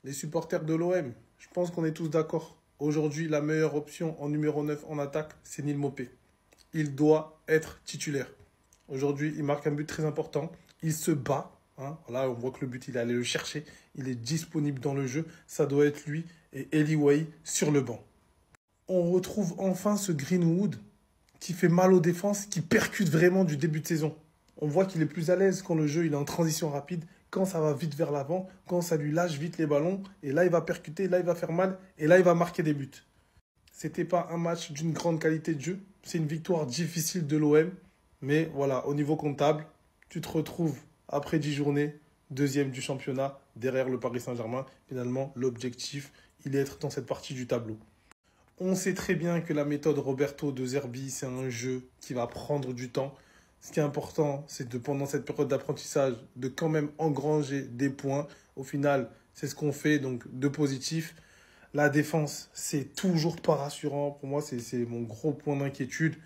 Les supporters de l'OM, je pense qu'on est tous d'accord. Aujourd'hui, la meilleure option en numéro 9 en attaque, c'est Neil Maupay. Il doit être titulaire. Aujourd'hui, il marque un but très important. Il se bat. Hein. Là, on voit que le but, il est allé le chercher. Il est disponible dans le jeu. Ça doit être lui et Eli Wahi sur le banc. On retrouve enfin ce Greenwood qui fait mal aux défenses, qui percute vraiment du début de saison. On voit qu'il est plus à l'aise quand le jeu il est en transition rapide, quand ça va vite vers l'avant, quand ça lui lâche vite les ballons. Et là, il va percuter, là, il va faire mal. Et là, il va marquer des buts. C'était pas un match d'une grande qualité de jeu. C'est une victoire difficile de l'OM. Mais voilà, au niveau comptable, tu te retrouves après 10 journées, deuxième du championnat, derrière le Paris Saint-Germain. Finalement, l'objectif, il est d'être dans cette partie du tableau. On sait très bien que la méthode Roberto De Zerbi, c'est un jeu qui va prendre du temps. Ce qui est important, c'est de, pendant cette période d'apprentissage, de quand même engranger des points. Au final, c'est ce qu'on fait, donc de positif. La défense, c'est toujours pas rassurant. Pour moi, c'est mon gros point d'inquiétude.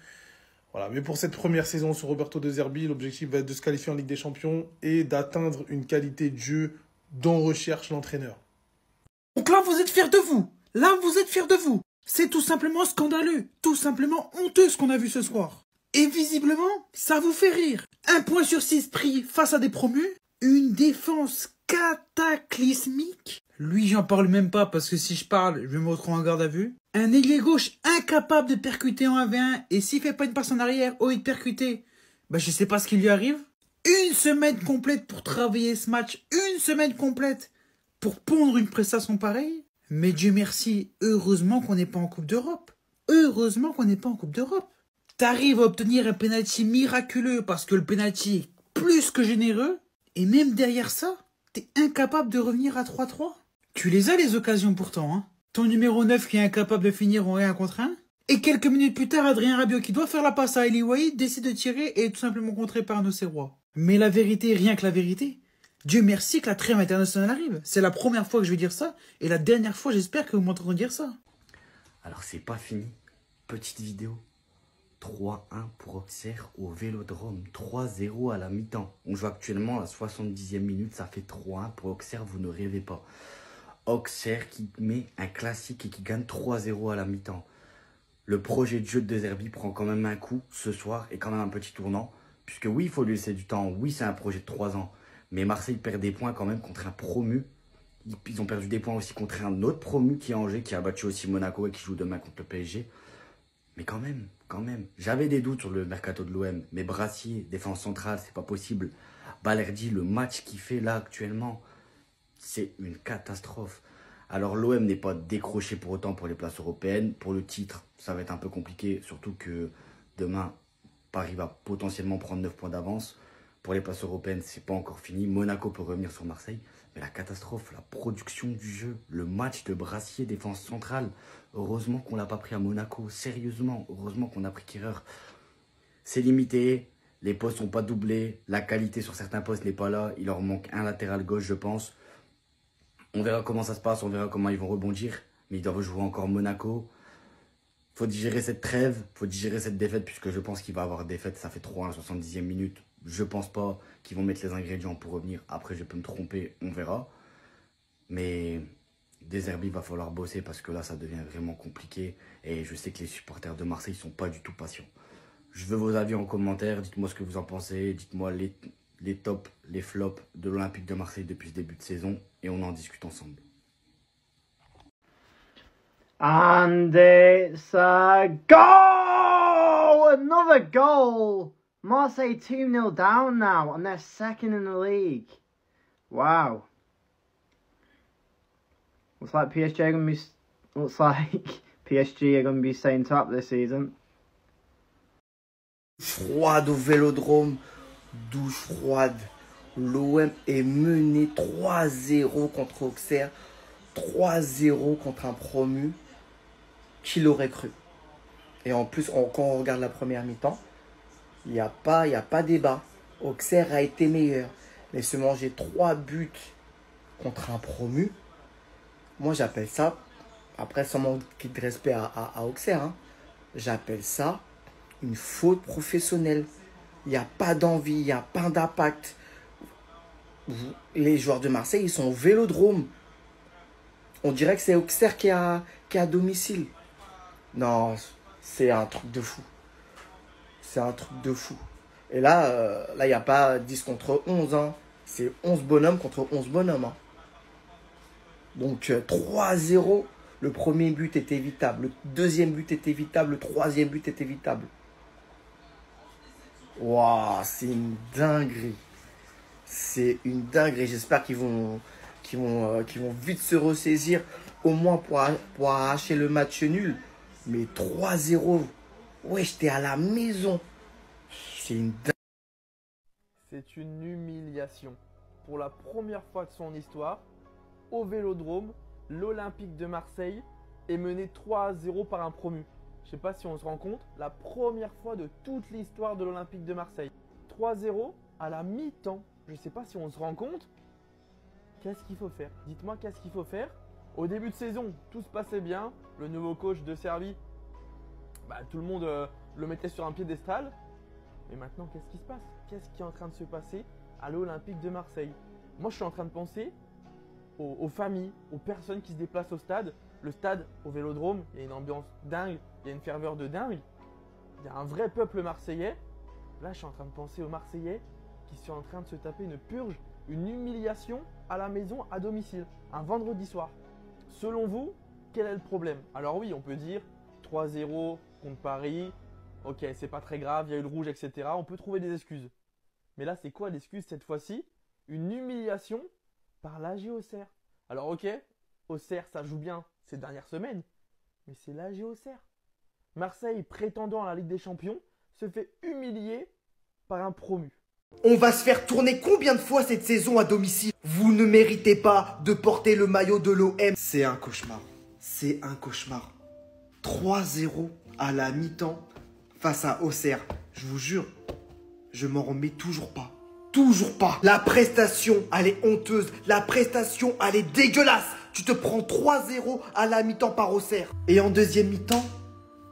Voilà. Mais pour cette première saison sur Roberto De Zerbi, l'objectif va être de se qualifier en Ligue des Champions et d'atteindre une qualité de jeu dont recherche l'entraîneur. Donc là, vous êtes fiers de vous. Là, vous êtes fiers de vous. C'est tout simplement scandaleux, tout simplement honteux ce qu'on a vu ce soir. Et visiblement, ça vous fait rire. 1 point sur 6 pris face à des promus. Une défense cataclysmique. Lui, j'en parle même pas parce que si je parle, je vais me retrouver en garde à vue. Un ailier gauche incapable de percuter en 1v1 et s'il fait pas une passe en arrière au lieu de percuter, bah je sais pas ce qui lui arrive. Une semaine complète pour travailler ce match, une semaine complète pour pondre une prestation pareille. Mais Dieu merci, heureusement qu'on n'est pas en Coupe d'Europe. Heureusement qu'on n'est pas en Coupe d'Europe. T'arrives à obtenir un penalty miraculeux parce que le penalty est plus que généreux. Et même derrière ça, t'es incapable de revenir à 3-3. Tu les as les occasions pourtant, hein. Ton numéro 9 qui est incapable de finir en 1 contre 1. Et quelques minutes plus tard, Adrien Rabiot qui doit faire la passe à Eli Wahi décide de tirer et est tout simplement contré par un Auxerrois. Mais la vérité, rien que la vérité. Dieu merci que la trêve internationale arrive. C'est la première fois que je vais dire ça. Et la dernière fois, j'espère que vous m'entendrez dire ça. Alors, c'est pas fini. Petite vidéo. 3-1 pour Auxerre au Vélodrome. 3-0 à la mi-temps. On joue actuellement à la 70e minute. Ça fait 3-1 pour Auxerre. Vous ne rêvez pas. Auxerre qui met un classique et qui gagne 3-0 à la mi-temps. Le projet de jeu de Zerbi prend quand même un coup ce soir et quand même un petit tournant. Puisque oui, il faut lui laisser du temps. Oui, c'est un projet de 3 ans. Mais Marseille perd des points quand même contre un promu. Ils ont perdu des points aussi contre un autre promu qui est Angers, qui a battu aussi Monaco et qui joue demain contre le PSG. Mais quand même. J'avais des doutes sur le mercato de l'OM. Mais Brassier, défense centrale, c'est pas possible. Balerdi, le match qu'il fait là actuellement, c'est une catastrophe. Alors l'OM n'est pas décroché pour autant pour les places européennes. Pour le titre, ça va être un peu compliqué. Surtout que demain, Paris va potentiellement prendre 9 points d'avance. Pour les places européennes, c'est pas encore fini. Monaco peut revenir sur Marseille. Mais la catastrophe, la production du jeu, le match de Brassier, défense centrale. Heureusement qu'on l'a pas pris à Monaco. Sérieusement, heureusement qu'on a pris Kerrer. C'est limité. Les postes sont pas doublés. La qualité sur certains postes n'est pas là. Il leur manque un latéral gauche, je pense. On verra comment ça se passe. On verra comment ils vont rebondir. Mais ils doivent jouer encore Monaco. Faut digérer cette trêve. Faut digérer cette défaite. Puisque je pense qu'il va avoir défaite. Ça fait 3 à la 70e minute. Je pense pas qu'ils vont mettre les ingrédients pour revenir. Après, je peux me tromper, on verra. Mais De Zerbi, il va falloir bosser parce que là, ça devient vraiment compliqué. Et je sais que les supporters de Marseille ne sont pas du tout patients. Je veux vos avis en commentaire. Dites-moi ce que vous en pensez. Dites-moi les tops, les flops de l'Olympique de Marseille depuis ce début de saison. Et on en discute ensemble. And it's a goal! Another goal! Marseille 2-0 down now, and they're second in the league. Wow. Looks like PSG are going to be staying top this season. Froide au Vélodrome, douche froide. L'OM est mené 3-0 contre Auxerre, 3-0 contre un promu. Qui l'aurait cru? Et en plus, quand on regarde la première mi-temps, il n'y a pas débat. Auxerre a été meilleur. Mais se manger 3 buts contre un promu, moi j'appelle ça, après sans manquer de respect à Auxerre, hein, j'appelle ça une faute professionnelle. Il n'y a pas d'envie, il n'y a pas d'impact. Les joueurs de Marseille, ils sont au Vélodrome. On dirait que c'est Auxerre qui est à domicile. Non, c'est un truc de fou. C'est un truc de fou. Et là, il n'y a pas 10 contre 11. Hein. C'est 11 bonhommes contre 11 bonhommes. Hein. Donc 3-0. Le premier but est évitable. Le deuxième but est évitable. Le troisième but est évitable. Waouh, c'est une dinguerie. C'est une dinguerie. J'espère qu'ils vont vite se ressaisir. Au moins pour arracher le match nul. Mais 3-0. Ouais, j'étais à la maison. C'est une dinguerie. C'est une humiliation. Pour la première fois de son histoire, au Vélodrome, l'Olympique de Marseille est mené 3-0 par un promu. Je ne sais pas si on se rend compte, la première fois de toute l'histoire de l'Olympique de Marseille. 3-0 à la mi-temps. Je ne sais pas si on se rend compte. Qu'est-ce qu'il faut faire? Dites-moi qu'est-ce qu'il faut faire. Au début de saison, tout se passait bien. Le nouveau coach de Serbie, tout le monde le mettait sur un piédestal. Mais maintenant, qu'est-ce qui se passe? Qu'est-ce qui est en train de se passer à l'Olympique de Marseille? Moi, je suis en train de penser aux familles, aux personnes qui se déplacent au stade. Le stade, au Vélodrome, il y a une ambiance dingue, il y a une ferveur de dingue. Il y a un vrai peuple marseillais. Là, je suis en train de penser aux Marseillais qui sont en train de se taper une purge, une humiliation à la maison, à domicile, un vendredi soir. Selon vous, quel est le problème? Alors oui, on peut dire 3-0 contre Paris. Ok, c'est pas très grave, il y a eu le rouge, etc. On peut trouver des excuses. Mais là, c'est quoi l'excuse cette fois-ci? Une humiliation par l'AG Auxerre. Alors ok, Auxerre, ça joue bien ces dernières semaines, mais c'est l'AG Auxerre. Marseille, prétendant à la Ligue des Champions, se fait humilier par un promu. On va se faire tourner combien de fois cette saison à domicile? Vous ne méritez pas de porter le maillot de l'OM. C'est un cauchemar. C'est un cauchemar. 3-0 à la mi-temps face à Auxerre. Je vous jure, je m'en remets toujours pas. Toujours pas. La prestation, elle est honteuse. La prestation, elle est dégueulasse. Tu te prends 3-0 à la mi-temps par Auxerre. Et en deuxième mi-temps,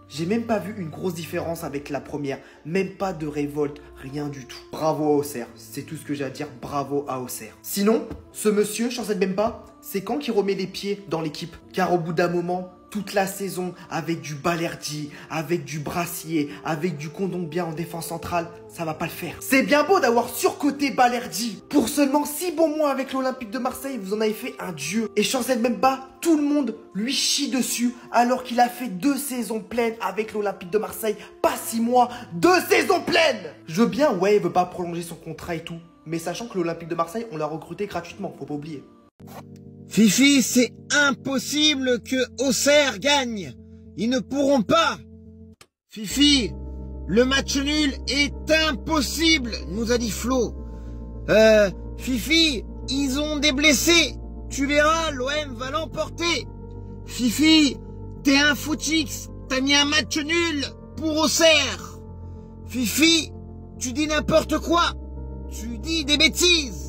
j'ai même pas vu une grosse différence avec la première. Même pas de révolte, rien du tout. Bravo à Auxerre. C'est tout ce que j'ai à dire. Bravo à Auxerre. Sinon, ce monsieur, Chancel Mbemba, c'est quand qu'il remet les pieds dans l'équipe? Car au bout d'un moment, toute la saison, avec du Balerdi, avec du Brassier, avec du Kondogbia en défense centrale, ça va pas le faire. C'est bien beau d'avoir surcoté Balerdi. Pour seulement 6 bons mois avec l'Olympique de Marseille, vous en avez fait un dieu. Et Chancel Mbemba, tout le monde lui chie dessus alors qu'il a fait 2 saisons pleines avec l'Olympique de Marseille. Pas 6 mois, 2 saisons pleines. Je veux bien, ouais, il veut pas prolonger son contrat et tout. Mais sachant que l'Olympique de Marseille, on l'a recruté gratuitement, faut pas oublier. Fifi, c'est impossible que Auxerre gagne. Ils ne pourront pas. Fifi, le match nul est impossible, nous a dit Flo. Fifi, ils ont des blessés. Tu verras, l'OM va l'emporter. Fifi, t'es un footix. T'as mis un match nul pour Auxerre. Fifi, tu dis n'importe quoi. Tu dis des bêtises.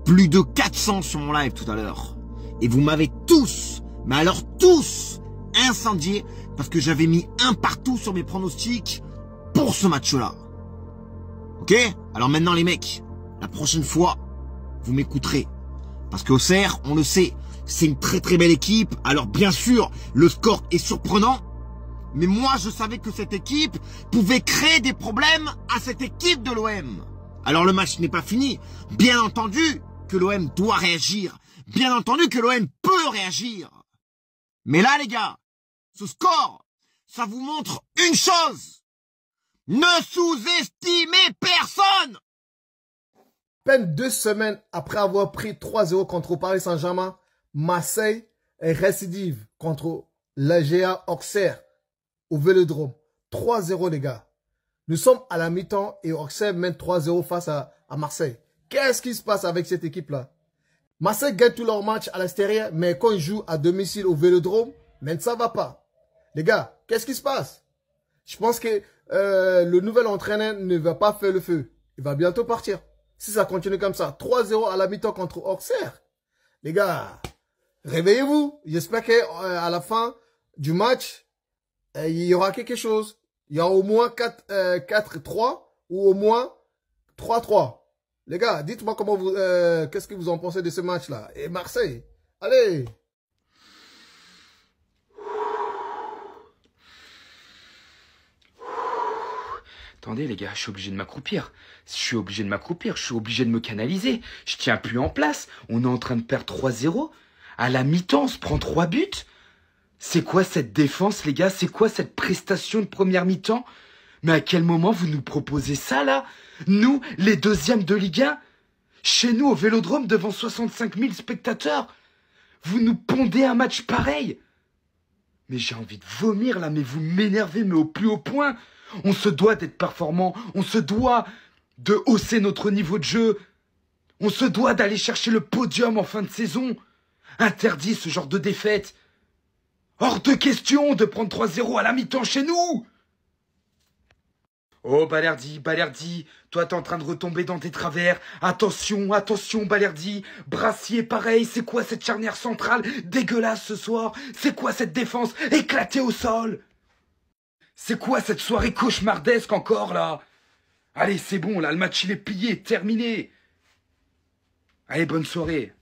Plus de 400 sur mon live tout à l'heure. Et vous m'avez tous, mais alors tous, incendié parce que j'avais mis un partout sur mes pronostics pour ce match-là. Ok? Alors maintenant les mecs, la prochaine fois, vous m'écouterez. Parce qu'Auxerre, on le sait, c'est une très très belle équipe. Alors bien sûr, le score est surprenant. Mais moi, je savais que cette équipe pouvait créer des problèmes à cette équipe de l'OM. Alors le match n'est pas fini. Bien entendu que l'OM doit réagir. Bien entendu que l'OM peut réagir. Mais là, les gars, ce score, ça vous montre une chose. Ne sous-estimez personne. Peine 2 semaines après avoir pris 3-0 contre Paris Saint-Germain, Marseille est récidive contre l'AGA Auxerre au Vélodrome. 3-0 les gars. Nous sommes à la mi-temps et Auxerre mène 3-0 face à Marseille. Qu'est-ce qui se passe avec cette équipe-là? Marseille gagne tous leurs matchs à l'extérieur, mais quand ils jouent à domicile au Vélodrome, même ça va pas. Les gars, qu'est-ce qui se passe? Je pense que le nouvel entraîneur ne va pas faire le feu. Il va bientôt partir. Si ça continue comme ça, 3-0 à la mi-temps contre Auxerre. Les gars, réveillez-vous. J'espère qu'à la fin du match, il y aura quelque chose. Il y aura au moins 4-3 ou au moins 3-3. Les gars, dites-moi comment vous, qu'est-ce que vous en pensez de ce match-là? Et Marseille, Allez. Attendez les gars, je suis obligé de m'accroupir. Je suis obligé de me canaliser. Je tiens plus en place. On est en train de perdre 3-0. À la mi-temps, on se prend 3 buts. C'est quoi cette défense les gars? C'est quoi cette prestation de première mi-temps? Mais à quel moment vous nous proposez ça là? Nous, les deuxièmes de Ligue 1? Chez nous, au Vélodrome, devant 65 000 spectateurs? Vous nous pondez un match pareil? Mais j'ai envie de vomir là, mais vous m'énervez, mais au plus haut point. On se doit d'être performant, on se doit de hausser notre niveau de jeu. On se doit d'aller chercher le podium en fin de saison. Interdit ce genre de défaite. Hors de question de prendre 3-0 à la mi-temps chez nous. Oh Balerdi, toi t'es en train de retomber dans tes travers. Attention, Balerdi. Brassier pareil, c'est quoi cette charnière centrale dégueulasse ce soir? C'est quoi cette défense éclatée au sol? C'est quoi cette soirée cauchemardesque encore là? Allez, c'est bon là, le match il est plié, terminé. Allez, bonne soirée.